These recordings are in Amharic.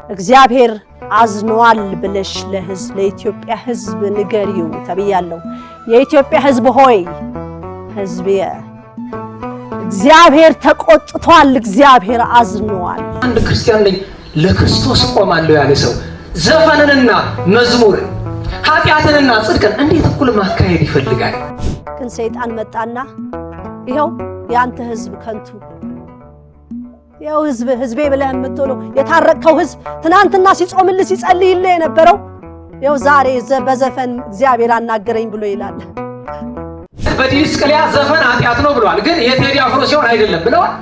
እግዚአብሔር አዝኗል ብለሽ ለሕዝብ ለኢትዮጵያ ሕዝብ ንገሪው ተብያለሁ። የኢትዮጵያ ሕዝብ ሆይ ሕዝብ እግዚአብሔር ተቆጥቷል፣ እግዚአብሔር አዝኗል። አንድ ክርስቲያን ነኝ ለክርስቶስ ቆማለሁ ያለ ሰው ዘፈንንና መዝሙርን ኃጢአትንና ጽድቅን እንዴት እኩል ማካሄድ ይፈልጋል? ግን ሰይጣን መጣና ይሄው ያንተ ሕዝብ ከንቱ ያው ሕዝቤ ብለህ የምትለው የታረቀው ሕዝብ ትናንትና ሲጾምልህ ሲጸልይልህ የነበረው ያው ዛሬ በዘፈን እግዚአብሔር አናገረኝ ብሎ ይላል። በዲስቅልያ ዘፈን ኃጢአት ነው ብለዋል። ግን የቴዲ አፍሮ ሲሆን አይደለም ብለዋል።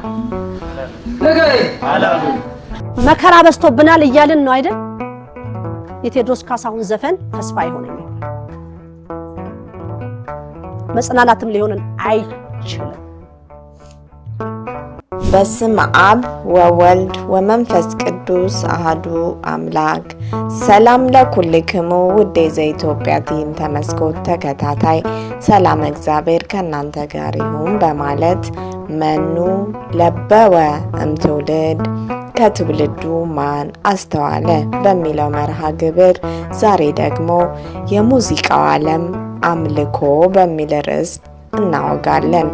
ነገሬ አላሉ መከራ በዝቶብናል እያልን ነው አይደል? የቴዎድሮስ ካሳሁን ዘፈን ተስፋ አይሆነኝም፣ መጽናናትም ሊሆንን አይችልም። በስመ አብ ወወልድ ወመንፈስ ቅዱስ አሐዱ አምላክ። ሰላም ለኩልክሙ ውዴ ዘኢትዮጵያ ቲም ተመስኮት ተከታታይ ሰላም እግዚአብሔር ከናንተ ጋር ይሁን በማለት መኑ ለበወ እምትውልድ ከትውልዱ ማን አስተዋለ በሚለው መርሃ ግብር ዛሬ ደግሞ የሙዚቃው ዓለም አምልኮ በሚል ርዕስ እናወጋለን።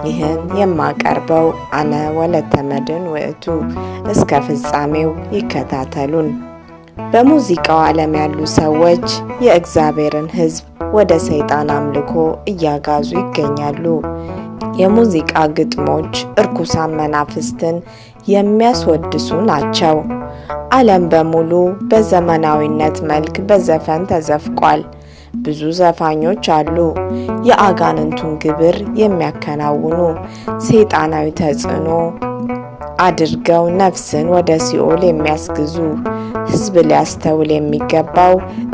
ይህን የማቀርበው አነ ወለተ መድን ውእቱ። እስከ ፍጻሜው ይከታተሉን። በሙዚቃው ዓለም ያሉ ሰዎች የእግዚአብሔርን ሕዝብ ወደ ሰይጣን አምልኮ እያጋዙ ይገኛሉ። የሙዚቃ ግጥሞች እርኩሳን መናፍስትን የሚያስወድሱ ናቸው። ዓለም በሙሉ በዘመናዊነት መልክ በዘፈን ተዘፍቋል። ብዙ ዘፋኞች አሉ፣ የአጋንንቱን ግብር የሚያከናውኑ ሰይጣናዊ ተጽዕኖ አድርገው ነፍስን ወደ ሲኦል የሚያስግዙ። ሕዝብ ሊያስተውል የሚገባው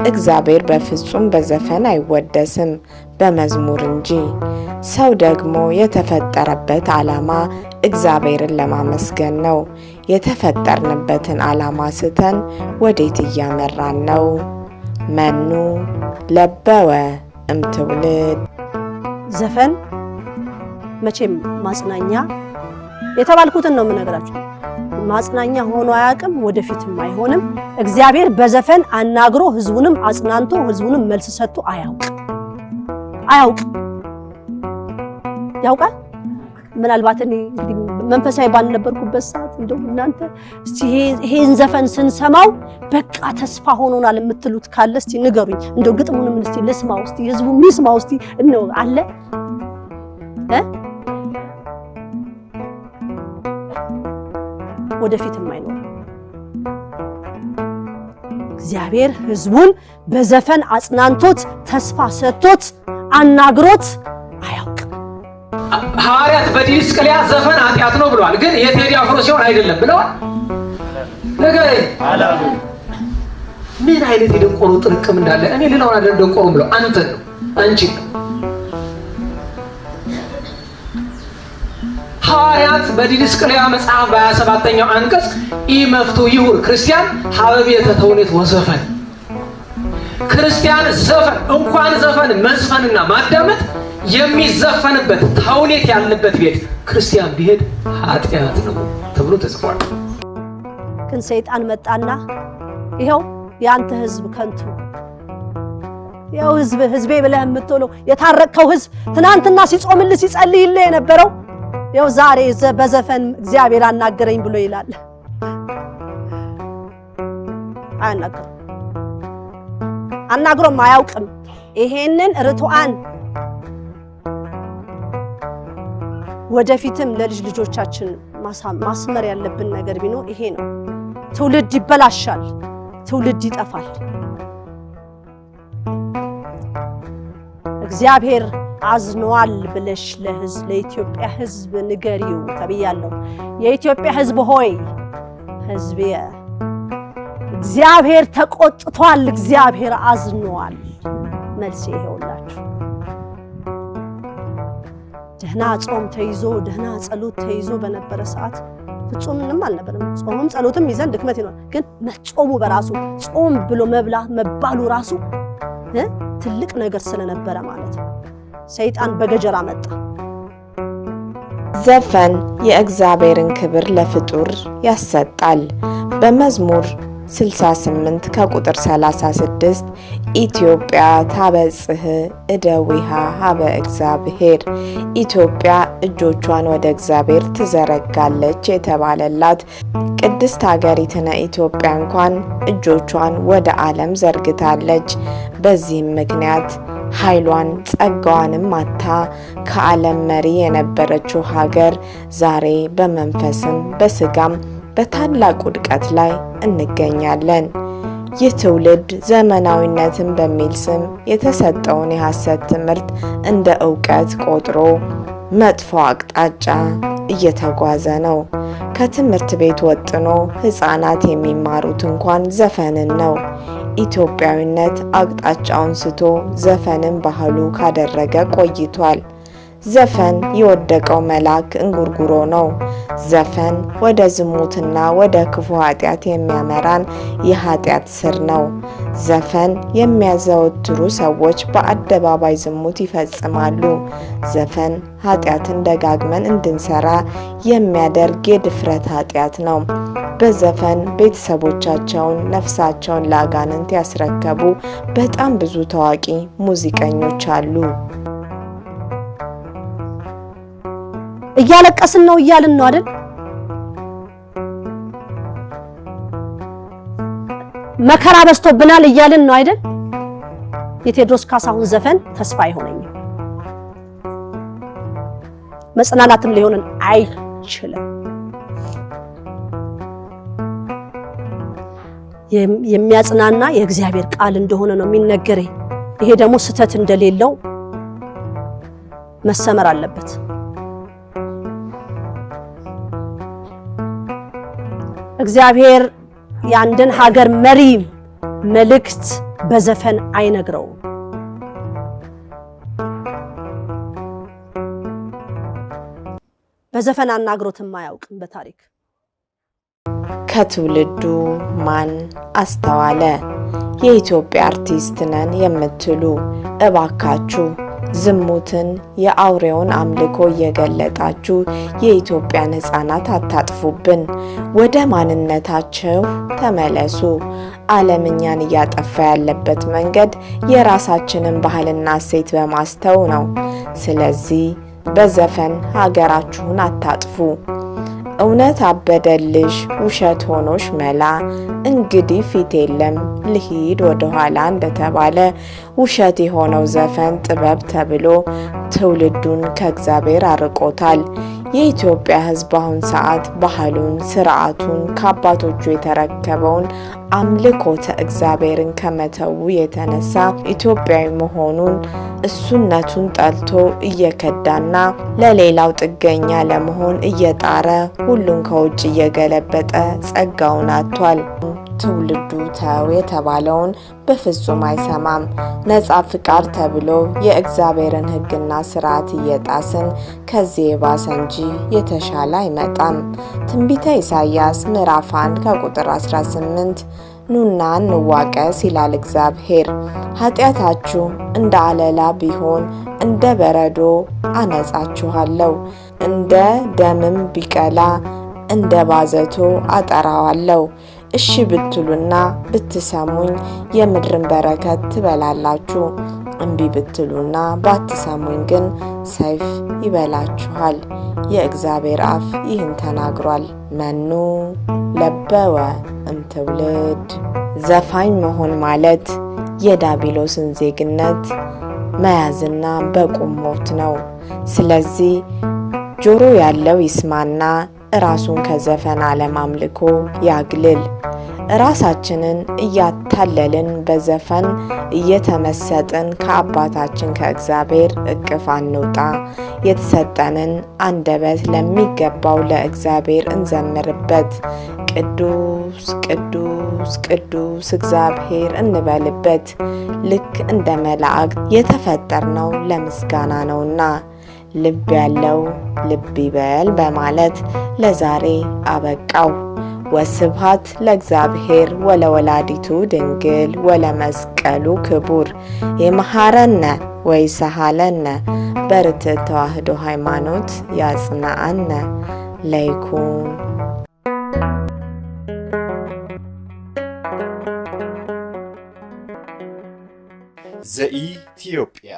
እግዚአብሔር በፍጹም በዘፈን አይወደስም፣ በመዝሙር እንጂ። ሰው ደግሞ የተፈጠረበት ዓላማ እግዚአብሔርን ለማመስገን ነው። የተፈጠርንበትን ዓላማ ስተን ወዴት እያመራን ነው? መኑ ለበወ እምትውልድ። ዘፈን መቼም ማጽናኛ የተባልኩትን ነው የምነግራችሁ። ማጽናኛ ሆኖ አያውቅም፣ ወደፊትም አይሆንም። እግዚአብሔር በዘፈን አናግሮ ሕዝቡንም አጽናንቶ ሕዝቡንም መልስ ሰጥቶ አያውቅም። ያውቃል። ምናልባት እኔ መንፈሳዊ ባልነበርኩበት ሰዓት እንደው እናንተ እስቲ ይሄን ዘፈን ስንሰማው በቃ ተስፋ ሆኖናል የምትሉት ካለ እስቲ ንገሩኝ። እንደው ግጥሙንም እስቲ ልስማው፣ እስቲ ህዝቡ ሚስማው እስቲ ነው አለ ወደፊትም አይኖር። እግዚአብሔር ህዝቡን በዘፈን አጽናንቶት ተስፋ ሰጥቶት አናግሮት አያውቅም። ሐዋርያት በዲስቅልያ ዘፈን ኃጢአት ነው ብለዋል። ግን የቴዲ አፍሮ ሲሆን አይደለም ብለዋል። ነገሬ አላሉ ምን አይነት የደንቆሮ ጥርቅም እንዳለ እኔ ሌላውን አይደለም ደንቆሮ ብለው አንተ ነው አንቺ። ሐዋርያት በዲስቅልያ መጽሐፍ በ27ኛው አንቀጽ ኢመፍቱ ይሁር ክርስቲያን ሀበቤተ ተውኔት ወዘፈን። ክርስቲያን ዘፈን እንኳን ዘፈን መዝፈንና ማዳመጥ የሚዘፈንበት ተውኔት ያለበት ቤት ክርስቲያን ቢሄድ ኃጢአት ነው ተብሎ ተጽፏል። ግን ሰይጣን መጣና ይሄው ያንተ ሕዝብ ከንቱ ያው ሕዝቤ ብለህ የምትለው የታረቀው ሕዝብ ትናንትና ሲጾምልህ ሲጸልይልህ የነበረው ያው ዛሬ በዘፈን እግዚአብሔር አናገረኝ ብሎ ይላል። አናግሮም አያውቅም። ይሄንን ርቱዓን ወደፊትም ለልጅ ልጆቻችን ማስመር ያለብን ነገር ቢኖር ይሄ ነው። ትውልድ ይበላሻል፣ ትውልድ ይጠፋል። እግዚአብሔር አዝኗል ብለሽ ለሕዝብ ለኢትዮጵያ ሕዝብ ንገሪው ተብያለሁ። የኢትዮጵያ ሕዝብ ሆይ ሕዝብ እግዚአብሔር ተቆጥቷል፣ እግዚአብሔር አዝኗል። መልስ ይሄውላችሁ። ደህና ጾም ተይዞ ደህና ጸሎት ተይዞ በነበረ ሰዓት ፍጹምንም አልነበረም። ጾምም ጸሎትም ይዘን ድክመት ይኖር፣ ግን መጾሙ በራሱ ጾም ብሎ መባሉ ራሱ ትልቅ ነገር ስለነበረ ማለት ነው። ሰይጣን በገጀራ መጣ። ዘፈን የእግዚአብሔርን ክብር ለፍጡር ያሰጣል። በመዝሙር 68 ከቁጥር 36 ኢትዮጵያ ታበጽህ እደዊሃ ሀበ እግዚአብሔር ኢትዮጵያ እጆቿን ወደ እግዚአብሔር ትዘረጋለች የተባለላት ቅድስት ሀገሪቱን ኢትዮጵያ እንኳን እጆቿን ወደ ዓለም ዘርግታለች። በዚህም ምክንያት ኃይሏን ጸጋዋንም አታ ከዓለም መሪ የነበረችው ሀገር ዛሬ በመንፈስም በስጋም በታላቅ ውድቀት ላይ እንገኛለን። ይህ ትውልድ ዘመናዊነትን በሚል ስም የተሰጠውን የሐሰት ትምህርት እንደ ዕውቀት ቆጥሮ መጥፎ አቅጣጫ እየተጓዘ ነው። ከትምህርት ቤት ወጥኖ ሕፃናት የሚማሩት እንኳን ዘፈንን ነው። ኢትዮጵያዊነት አቅጣጫውን ስቶ ዘፈንን ባህሉ ካደረገ ቆይቷል። ዘፈን የወደቀው መልአክ እንጉርጉሮ ነው። ዘፈን ወደ ዝሙትና ወደ ክፉ ኃጢአት የሚያመራን የኃጢአት ስር ነው። ዘፈን የሚያዘወትሩ ሰዎች በአደባባይ ዝሙት ይፈጽማሉ። ዘፈን ኃጢአትን ደጋግመን እንድንሰራ የሚያደርግ የድፍረት ኃጢአት ነው። በዘፈን ቤተሰቦቻቸውን፣ ነፍሳቸውን ለአጋንንት ያስረከቡ በጣም ብዙ ታዋቂ ሙዚቀኞች አሉ። እያለቀስን ነው እያልን ነው አይደል? መከራ በዝቶብናል እያልን ነው አይደል? የቴዎድሮስ ካሳሁን ዘፈን ተስፋ አይሆነኝም፣ መጽናናትም ሊሆንን አይችልም። የሚያጽናና የእግዚአብሔር ቃል እንደሆነ ነው የሚነገረኝ። ይሄ ደግሞ ስህተት እንደሌለው መሰመር አለበት። እግዚአብሔር የአንድን ሀገር መሪ መልእክት በዘፈን አይነግረውም። በዘፈን አናግሮትም አያውቅም። በታሪክ ከትውልዱ ማን አስተዋለ? የኢትዮጵያ አርቲስት ነን የምትሉ እባካችሁ ዝሙትን፣ የአውሬውን አምልኮ እየገለጣችሁ የኢትዮጵያን ሕፃናት አታጥፉብን። ወደ ማንነታቸው ተመለሱ። ዓለም እኛን እያጠፋ ያለበት መንገድ የራሳችንን ባህልና እሴት በማስተው ነው። ስለዚህ በዘፈን ሀገራችሁን አታጥፉ። እውነት አበደልሽ ውሸት ሆኖሽ መላ፣ እንግዲህ ፊት የለም ልሂድ ወደ ኋላ እንደተባለ ውሸት የሆነው ዘፈን ጥበብ ተብሎ ትውልዱን ከእግዚአብሔር አርቆታል። የኢትዮጵያ ሕዝብ አሁን ሰዓት ባህሉን፣ ስርዓቱን ከአባቶቹ የተረከበውን አምልኮተ እግዚአብሔርን ከመተው የተነሳ ኢትዮጵያዊ መሆኑን እሱነቱን ጠልቶ እየከዳና ለሌላው ጥገኛ ለመሆን እየጣረ ሁሉን ከውጭ እየገለበጠ ጸጋውን አጥቷል። ትውልዱ ተው የተባለውን በፍጹም አይሰማም። ነጻ ፍቃድ ተብሎ የእግዚአብሔርን ሕግና ስርዓት እየጣስን ከዚህ የባሰ እንጂ የተሻለ አይመጣም። ትንቢተ ኢሳይያስ ምዕራፍ 1 ከቁጥር 18 ኑና እንዋቀስ ይላል እግዚአብሔር። ኃጢአታችሁ እንደ አለላ ቢሆን እንደ በረዶ አነጻችኋለሁ፣ እንደ ደምም ቢቀላ እንደ ባዘቶ አጠራዋለሁ። እሺ ብትሉና ብትሰሙኝ የምድርን በረከት ትበላላችሁ። እምቢ ብትሉና ባትሰሙኝ ግን ሰይፍ ይበላችኋል። የእግዚአብሔር አፍ ይህን ተናግሯል። መኑ ለበወ እምትውልድ። ዘፋኝ መሆን ማለት የዳቢሎስን ዜግነት መያዝና በቁም ሞት ነው። ስለዚህ ጆሮ ያለው ይስማና ራሱን ከዘፈን ዓለም አምልኮ ያግልል። ራሳችንን እያታለልን በዘፈን እየተመሰጥን ከአባታችን ከእግዚአብሔር እቅፍ አንውጣ። የተሰጠንን አንደበት ለሚገባው ለእግዚአብሔር እንዘምርበት። ቅዱስ ቅዱስ ቅዱስ እግዚአብሔር እንበልበት። ልክ እንደ መላእክት የተፈጠርነው ለምስጋና ነውና ልብ ያለው ልብ ይበል በማለት ለዛሬ አበቃው። ወስብሐት ለእግዚአብሔር ወለወላዲቱ ድንግል ወለመስቀሉ ክቡር። ይምሐረነ ወይሰሃለነ በርትዕ ተዋሕዶ ሃይማኖት ያጽናአነ ለይኩን ዘኢትዮጵያ